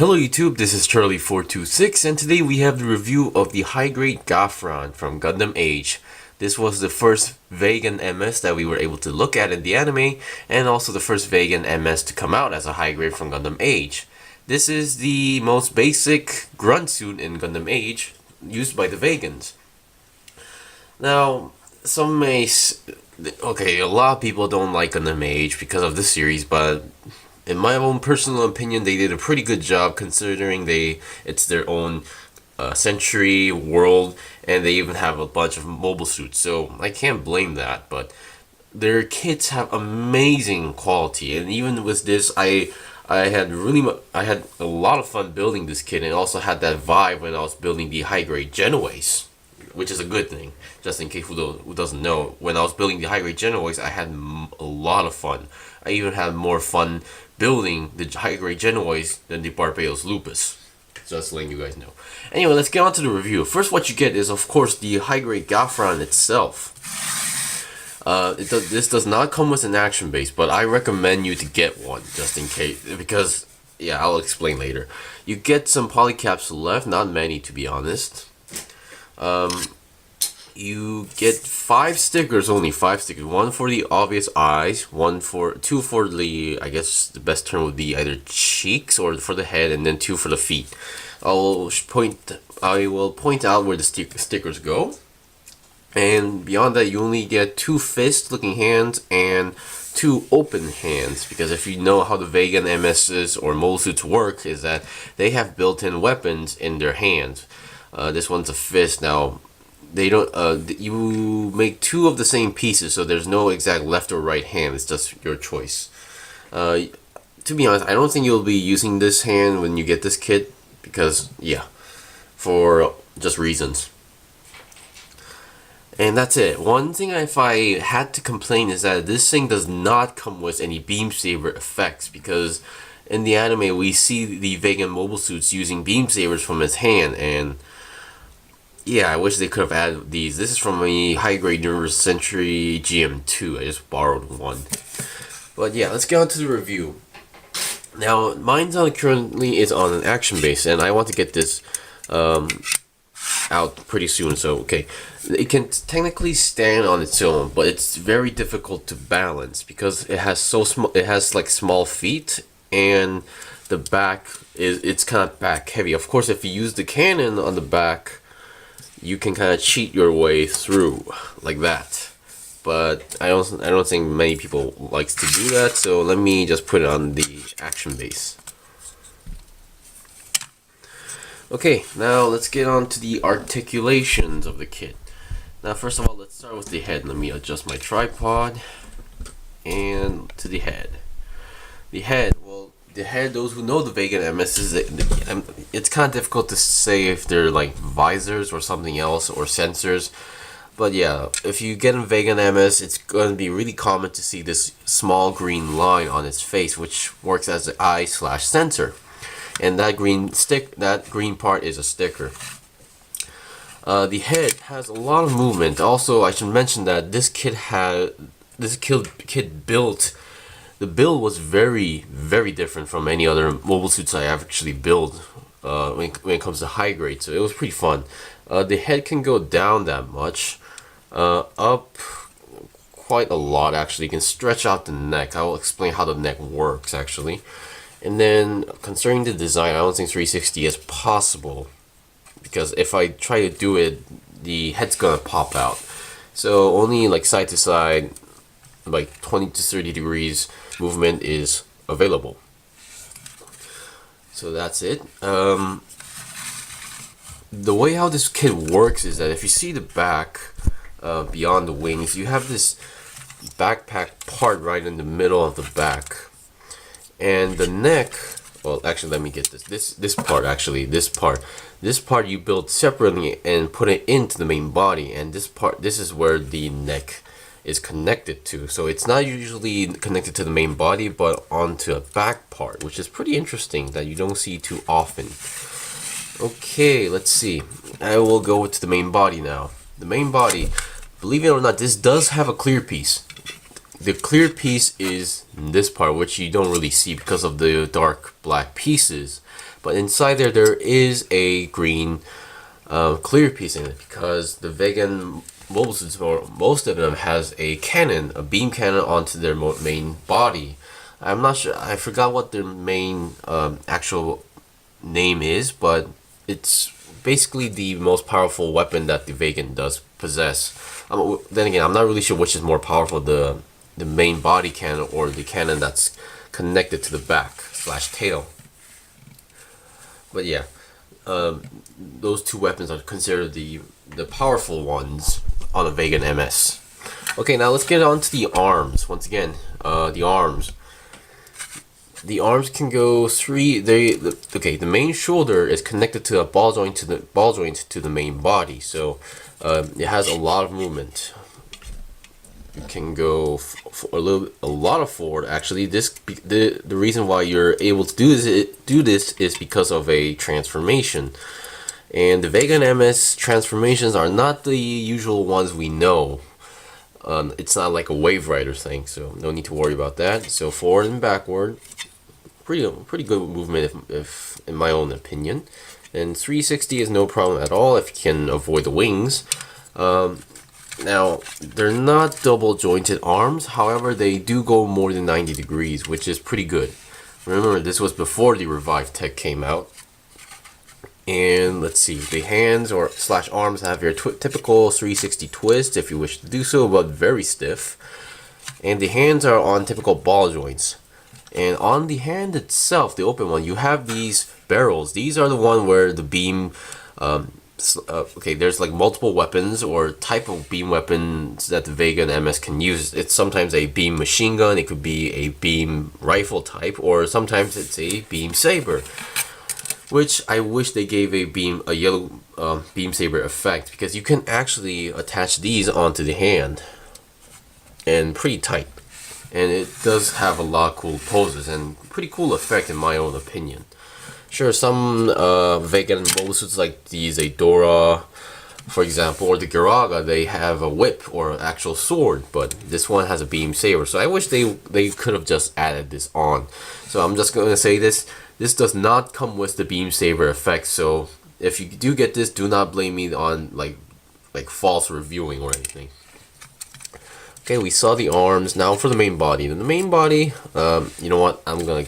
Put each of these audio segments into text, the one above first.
Hello YouTube, this is Charlie426 and today we have the review of the high-grade Gafran from Gundam AGE. This was the first vagan MS that we were able to look at in the anime, and also the first vagan MS to come out as a high-grade from Gundam AGE. This is the most basic grunt suit in Gundam AGE, used by the vagans. Now, some may... Okay, a lot of people don't like Gundam AGE because of this series, but in my own personal opinion, they did a pretty good job considering it's their own century world, and they even have a bunch of mobile suits, so I can't blame that. But their kits have amazing quality, and even with this, I had a lot of fun building this kit, and also had that vibe when I was building the high grade Genoese, which is a good thing. Just in case who doesn't know, when I was building the high grade Genoese, I had a lot of fun. I even had more fun building the high grade Genoese than the Barbados Lupus. Just letting you guys know. Anyway, let's get on to the review. First, what you get is, of course, the high grade Gafran itself. This does not come with an action base, but I recommend you to get one just in case, because yeah, I'll explain later. You get some polycaps left, not many to be honest. You get 5 stickers, only 5 stickers. 1 for the obvious eyes, 2 for the, I guess the best term would be either cheeks or for the head, and then 2 for the feet. I will point out where the stickers go. And beyond that, you only get 2 fist-looking hands and 2 open hands, because if you know how the vagan MSs or mole suits work, is that they have built-in weapons in their hands. This one's a fist. Now, they don't. You make 2 of the same pieces, so there's no exact left or right hand. It's just your choice. To be honest, I don't think you'll be using this hand when you get this kit, because yeah, for just reasons. And that's it. One thing if I had to complain is that this thing does not come with any beam saber effects, because in the anime we see the vagan mobile suits using beam sabers from his hand, and yeah, I wish they could have added these. This is from a high-grade Universe Century GM2. I just borrowed one. But yeah, let's get on to the review. Now, mine's currently is on an action base, and I want to get this out pretty soon. So, okay, it can technically stand on its own, but it's very difficult to balance because it has like small feet, and the back it's kind of back heavy. Of course, if you use the cannon on the back, you can kind of cheat your way through like that, but I don't think many people likes to do that. So let me just put it on the action base. Okay, now let's get on to the articulations of the kit. Now, first of all, let's start with the head. Let me adjust my tripod and to the head. The head, well, the head, those who know the vagan MSs, it's kind of difficult to say if they're like visors or something else or sensors. But yeah, if you get a vagan MS, it's going to be really common to see this small green line on its face, which works as the eye/sensor. And that green part is a sticker. The head has a lot of movement. Also, I should mention that this kit built. The build was very, very different from any other mobile suits I have actually built when it comes to high grade, so it was pretty fun. The head can go down that much, up quite a lot actually. You can stretch out the neck. I will explain how the neck works actually. And then concerning the design, I don't think 360 is possible, because if I try to do it, the head's gonna pop out. So only like side to side, like 20 to 30 degrees movement is available. So that's it. The way how this kit works is that if you see the back, beyond the wings, you have this backpack part right in the middle of the back, and the neck. Well, actually, let me get this part you build separately and put it into the main body, and this is where the neck is connected to. So it's not usually connected to the main body, but onto a back part, which is pretty interesting that you don't see too often. Okay, let's see. I will go to the main body now. The main body, believe it or not, this does have a clear piece. The clear piece is this part, which you don't really see because of the dark black pieces. but inside there is a green clear piece in it, because the vegan mobile suits, or most of them, has a cannon, a beam cannon onto their main body. I'm not sure, I forgot what their main actual name is, but it's basically the most powerful weapon that the vegan does possess. Then again, I'm not really sure which is more powerful, the main body cannon or the cannon that's connected to the back slash tail. But yeah, those two weapons are considered the powerful ones on a vegan MS. Okay, now let's get on to the arms. Once again, the arms. The arms can go three. The main shoulder is connected to a ball joint to the main body, so it has a lot of movement. You can go a lot of forward. Actually, the reason why you're able to do this is because of a transformation, and the vegan MS transformations are not the usual ones we know. It's not like a Wave Rider thing, so no need to worry about that. So forward and backward, pretty good movement if in my own opinion. And 360 is no problem at all if you can avoid the wings. Now, they're not double jointed arms, however they do go more than 90 degrees, which is pretty good. Remember, this was before the revived tech came out. And let's see, the hands or slash arms have your typical 360 twist if you wish to do so, but very stiff. And the hands are on typical ball joints. And on the hand itself, the open one, you have these barrels. These are the one where the beam, okay, there's like multiple weapons or type of beam weapons that the vegan MS can use. It's sometimes a beam machine gun, it could be a beam rifle type, or sometimes it's a beam saber. Which I wish they gave a yellow beam saber effect, because you can actually attach these onto the hand, and pretty tight. And it does have a lot of cool poses and pretty cool effect in my own opinion. Sure, some vegan mobile suits like the Zadora, for example, or the Garaga, they have a whip or actual sword, but this one has a beam saber. So I wish they could have just added this on. So I'm just going to say this does not come with the beam saber effect. So if you do get this, do not blame me on like false reviewing or anything. Okay, we saw the arms. Now for the main body. In the main body, you know what? I'm gonna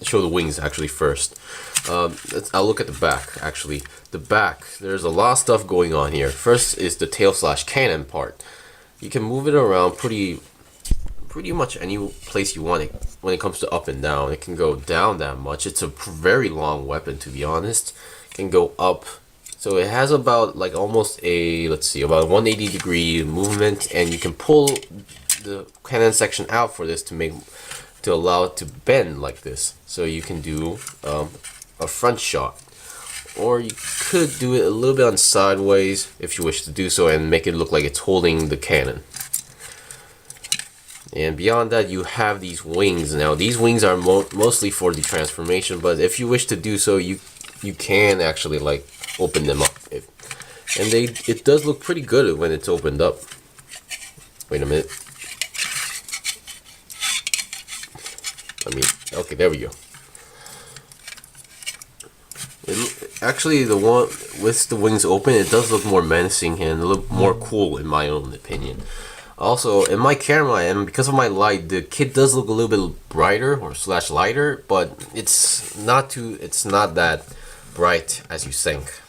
show the wings actually first. I'll look at the back. Actually, the back. There's a lot of stuff going on here. First is the tail slash cannon part. You can move it around pretty much any place you want it when it comes to up and down. It can go down that much. It's a very long weapon, to be honest. It can go up. So it has about like almost a, let's see, about 180 degree movement, and you can pull the cannon section out for this to allow it to bend like this. So you can do a front shot, or you could do it a little bit on sideways if you wish to do so and make it look like it's holding the cannon. And beyond that, you have these wings. Now these wings are mostly for the transformation, but if you wish to do so, you can actually like open them up, and it does look pretty good when it's opened up. Wait a minute. Okay, there we go. Actually, the one with the wings open, it does look more menacing and a little more cool in my own opinion. Also, in my camera, and because of my light, the kit does look a little bit brighter or slash lighter, but it's not that bright as you think.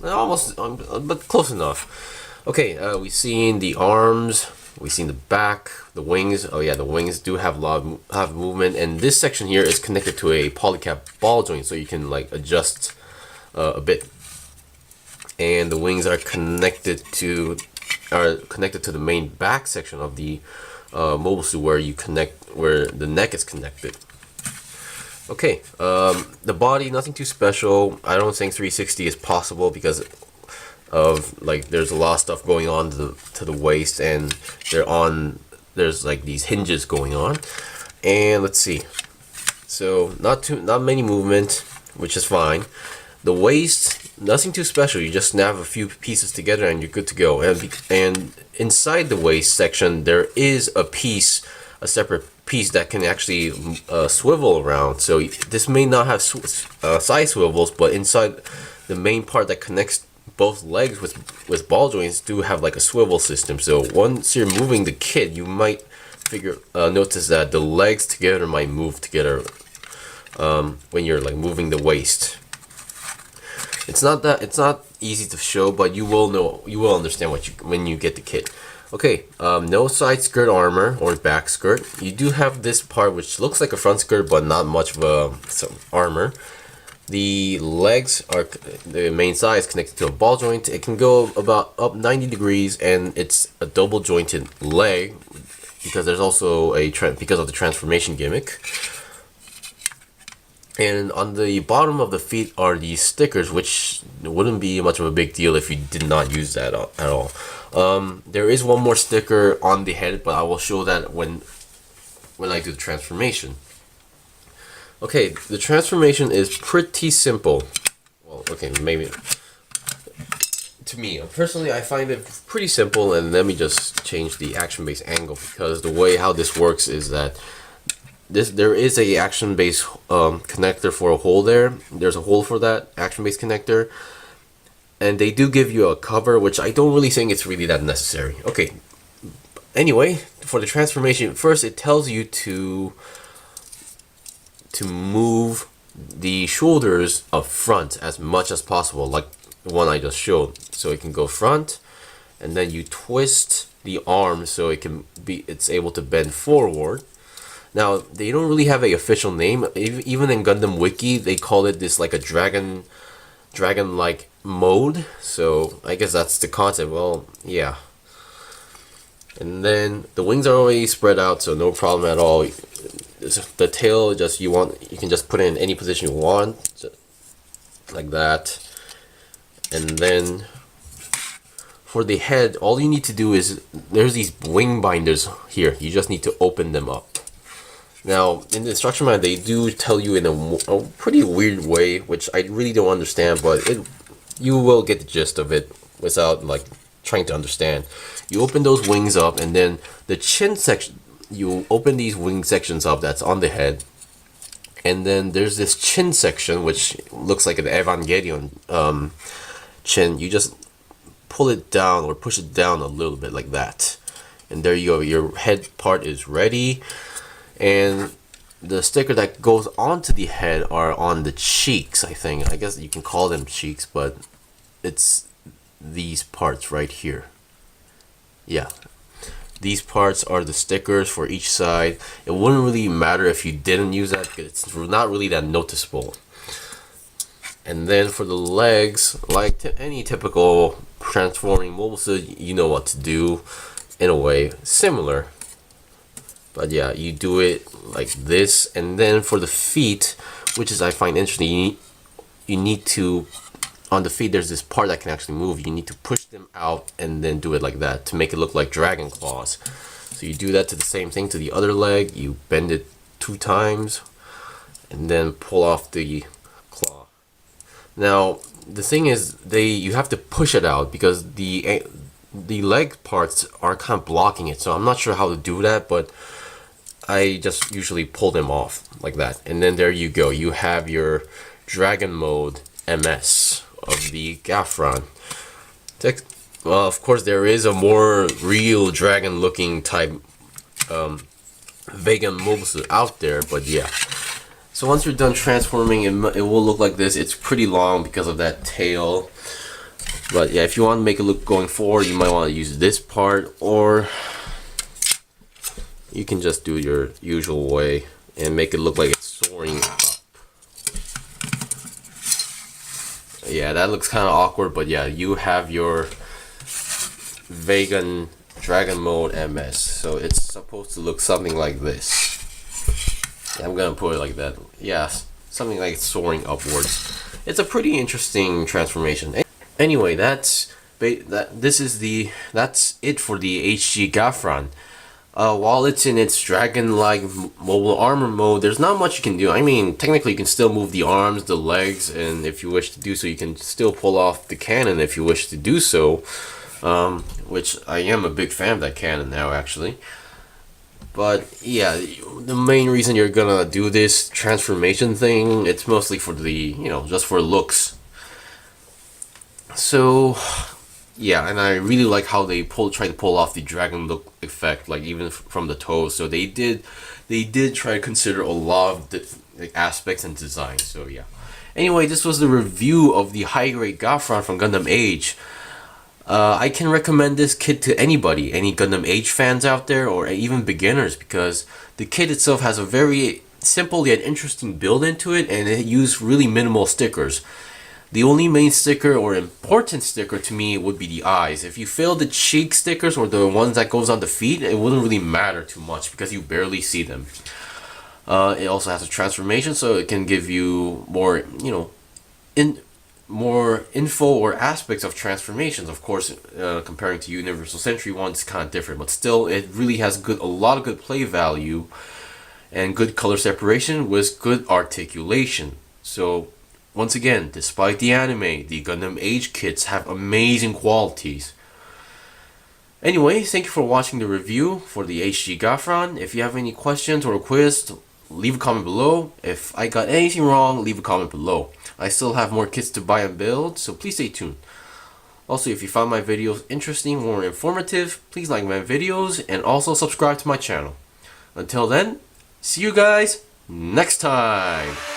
Almost, but close enough. Okay, we've seen the arms, we've seen the back, the wings. Oh yeah, the wings do have a lot of movement, and this section here is connected to a polycap ball joint, so you can like adjust a bit. And the wings are connected to the main back section of the mobile suit, where the neck is connected. Okay, the body, nothing too special. I don't think 360 is possible because of like there's a lot of stuff going on to the waist, and there's like these hinges going on. And let's see, so not many movement, which is fine. The waist, nothing too special. You just snap a few pieces together and you're good to go. And inside the waist section, there is a separate piece that can actually swivel around. So this may not have side swivels, but inside the main part that connects both legs with ball joints do have like a swivel system. So once you're moving the kit, you might notice that the legs together might move together when you're like moving the waist. It's not easy to show, but you will understand when you get the kit. Okay, no side skirt armor or back skirt. You do have this part which looks like a front skirt, but not much of some armor. The legs are the main side is connected to a ball joint. It can go about up 90 degrees, and it's a double jointed leg because there's also because of the transformation gimmick. And on the bottom of the feet are these stickers, which wouldn't be much of a big deal if you did not use that at all. There is one more sticker on the head, but I will show that when I do the transformation. Okay, the transformation is pretty simple. Well, okay, maybe to me personally, I find it pretty simple. And let me just change the action-based angle, because the way how this works is that there is a action-based connector for a hole there. There's a hole for that action-based connector, and they do give you a cover, which I don't really think it's really that necessary. Okay, anyway, for the transformation, first it tells you to move the shoulders up front as much as possible, like the one I just showed. So it can go front, and then you twist the arm so it's able to bend forward. Now, they don't really have a official name. Even in Gundam Wiki, they call it this like a dragon-like mode. So I guess that's the concept. Well, yeah. And then the wings are already spread out, so no problem at all. The tail, you can just put it in any position you want, like that. And then for the head, all you need to do is there's these wing binders here. You just need to open them up. Now, in the instruction manual, they do tell you in a pretty weird way, which I really don't understand, but you will get the gist of it without like trying to understand. You open those wings up, and then the chin section, you open these wing sections up that's on the head, and then there's this chin section which looks like an Evangelion chin. You just pull it down or push it down a little bit like that, and there you go. Your head part is ready. And the sticker that goes onto the head are on the cheeks, I think. I guess you can call them cheeks, but it's these parts right here. Yeah. These parts are the stickers for each side. It wouldn't really matter if you didn't use that, because it's not really that noticeable. And then for the legs, like any typical transforming mobile suit, you know what to do in a way similar. But yeah, you do it like this. And then for the feet, which is I find interesting, you need to, on the feet there's this part that can actually move. You need to push them out and then do it like that to make it look like dragon claws. So you do that to the same thing to the other leg. You bend it 2 times and then pull off the claw. Now the thing is, you have to push it out because the leg parts are kind of blocking it. So I'm not sure how to do that, but I just usually pull them off like that. And then there you go. You have your Dragon Mode MS of the Gafran. Well, of course, there is a more real dragon looking type vagan mobile suit out there, but yeah. So once you're done transforming, it will look like this. It's pretty long because of that tail. But yeah, if you want to make it look going forward, you might want to use this part, or you can just do your usual way and make it look like it's soaring up. Yeah, that looks kind of awkward, but yeah, you have your vagan dragon mode MS. So it's supposed to look something like this. Yeah, I'm gonna put it like that. Yeah, something like soaring upwards. It's a pretty interesting transformation. Anyway, that's it for the HG Gafran. While it's in its dragon-like mobile armor mode, there's not much you can do. I mean, technically you can still move the arms, the legs, and if you wish to do so, you can still pull off the cannon if you wish to do so. Which I am a big fan of that cannon now, actually. But yeah, the main reason you're gonna do this transformation thing, it's mostly for the, just for looks. So yeah, and I really like how they try to pull off the dragon look effect, like even from the toes. So they did try to consider a lot of the aspects and design. So yeah. Anyway, this was the review of the high grade Gafran from Gundam AGE. I can recommend this kit to anybody, any Gundam AGE fans out there, or even beginners, because the kit itself has a very simple yet interesting build into it, and it used really minimal stickers. The only main sticker or important sticker to me would be the eyes. If you fail the cheek stickers or the ones that goes on the feet, it wouldn't really matter too much because you barely see them. It also has a transformation, so it can give you more, more info or aspects of transformations. Of course, comparing to Universal Century 1, it's kind of different, but still, it really has a lot of good play value and good color separation with good articulation. So, once again, despite the anime, the Gundam AGE kits have amazing qualities. Anyway, thank you for watching the review for the HG Gafran. If you have any questions or a quiz, leave a comment below. If I got anything wrong, leave a comment below. I still have more kits to buy and build, so please stay tuned. Also, if you found my videos interesting or informative, please like my videos and also subscribe to my channel. Until then, see you guys next time!